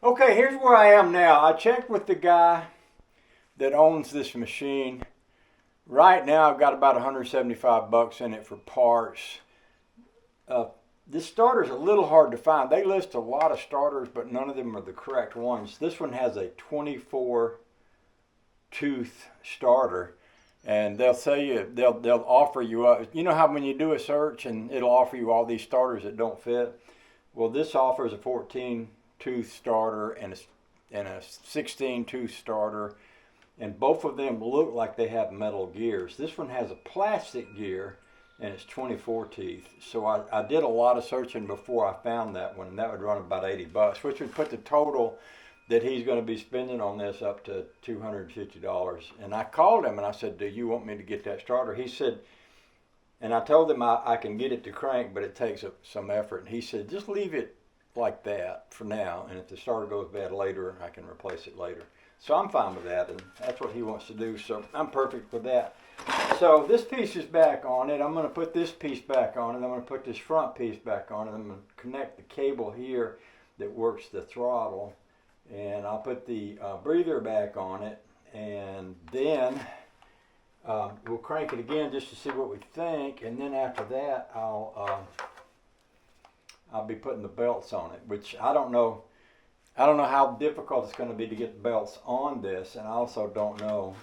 Okay, here's where I am now. I checked with the guy that owns this machine. Right now, I've got about 175 bucks in it for parts. Uh, this starter's a little hard to find. They list a lot of starters, but none of them are the correct ones. This one has a 24 tooth starter, and they'll say they'll offer you you know how when you do a search and it'll offer you all these starters that don't fit. Well, this offers a 14 tooth starter and a 16 tooth starter, and both of them look like they have metal gears. This one has a plastic gear and it's 24 teeth. So I did a lot of searching before I found that one, and that would run about 80 bucks, which would put the total that he's going to be spending on this up to $250. And I called him and I said, do you want me to get that starter? He said, and I told him I can get it to crank, but it takes some effort. And he said, just leave it like that for now, and if the starter goes bad later, I can replace it later. So I'm fine with that, and that's what he wants to do, so I'm perfect with that. So this piece is back on it. I'm going to put this piece back on it. I'm going to put this front piece back on it. I'm going to connect the cable here that works the throttle, and I'll put the breather back on it, and then we'll crank it again just to see what we think, and then after that I'll be putting the belts on it, which I don't know how difficult it's going to be to get the belts on this, and I also don't know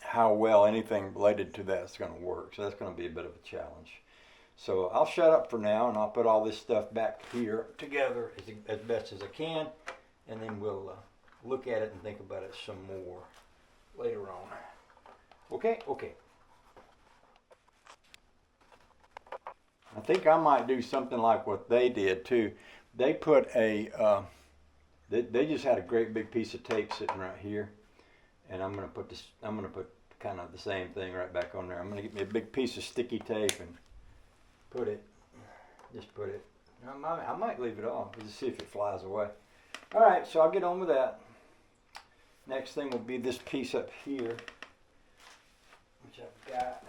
how well anything related to that is going to work, so that's going to be a bit of a challenge. So I'll shut up for now, and I'll put all this stuff back here together as best as I can, and then we'll look at it and think about it some more later on. Okay. I think I might do something like what they did too. They put they just had a great big piece of tape sitting right here, and I'm gonna put kind of the same thing right back on there. I'm gonna get me a big piece of sticky tape and put it. I might leave it off just to see if it flies away. All right, so I'll get on with that. Next thing will be this piece up here, which I've got.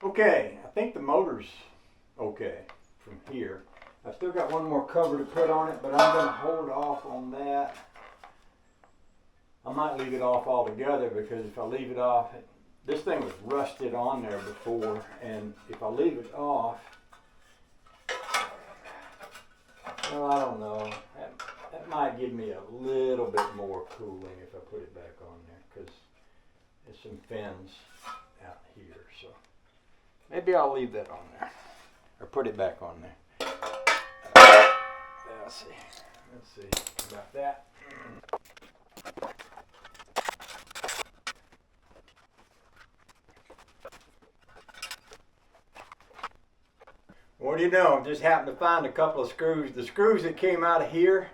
Okay, I think the motor's okay from here. I've still got one more cover to put on it, but I'm going to hold off on that. I might leave it off altogether, because if I leave it off, this thing was rusted on there before, and if I leave it off, well, I don't know. That might give me a little bit more cooling if I put it back on there, because there's some fins out here, so maybe I'll leave that on there, or put it back on there. Let's see about that. What do you know? Just happened to find a couple of screws. The screws that came out of here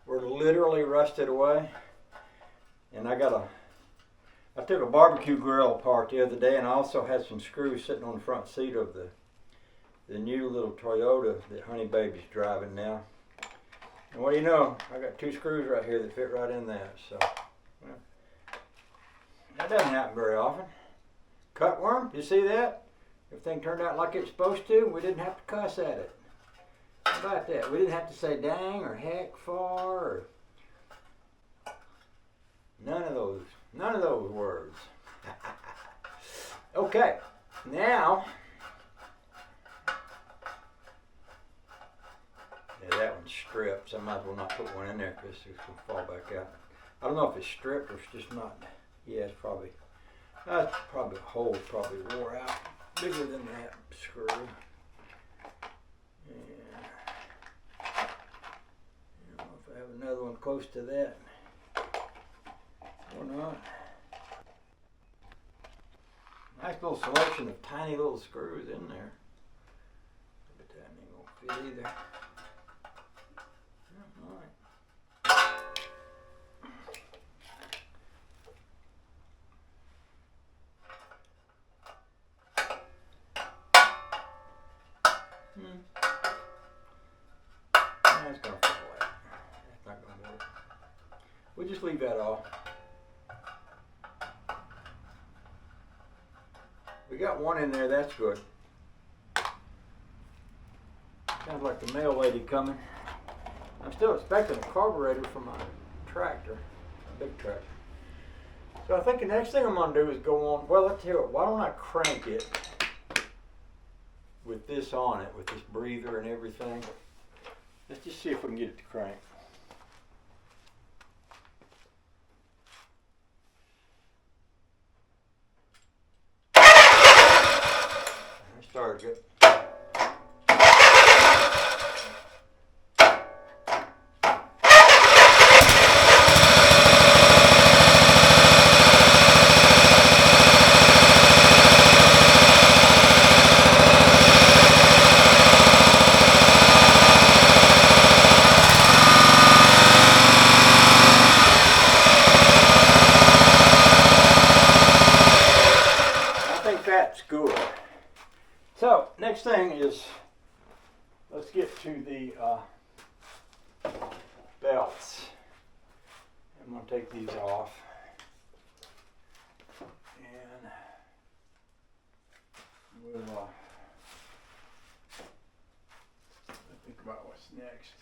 were literally rusted away, and I took a barbecue grill apart the other day, and I also had some screws sitting on the front seat of the new little Toyota that Honey Baby's driving now. And what do you know? I got 2 screws right here that fit right in that. So well, that doesn't happen very often. Cutworm, you see that? Everything turned out like it's supposed to. We didn't have to cuss at it. How about that? We didn't have to say dang or heck for or none of those words. Okay, now yeah, that one's stripped, so I might as well not put one in there because it's going to fall back out. I don't know if it's stripped or it's just not. Yeah, it's probably the hole probably wore out. Bigger than that screw. And I don't know if I have another one close to that or not. Nice little selection of tiny little screws in there. But that ain't gonna fit either. Alright. That's gonna fall out. That's not gonna work. We'll just leave that off. We got one in there, that's good. Sounds like the mail lady coming. I'm still expecting a carburetor for my tractor, a big tractor. So I think the next thing I'm gonna do is go on, well, let's hear it. Why don't I crank it with this on it, with this breather and everything. Let's just see if we can get it to crank. I started good. That's good. So next thing is, let's get to the belts. I'm going to take these off and we'll think about what's next.